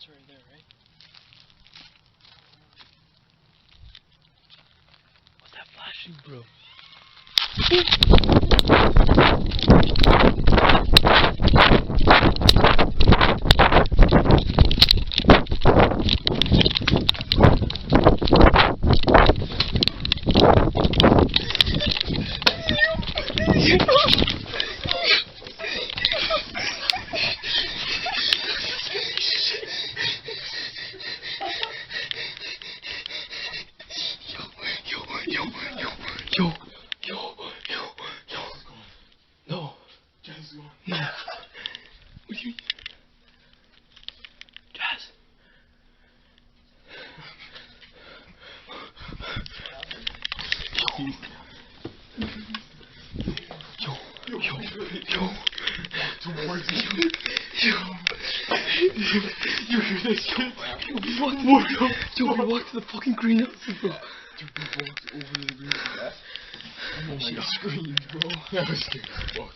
It's right there, right? What's that flashing, bro? Yo. No. Jazz is gone. No. What do you mean? Jazz. Yo. Two more. You hear this shit? We walked to the fucking greenhouse, bro. Dude, we walked over to the green grass. Oh my screamed, bro. That was scary as fuck.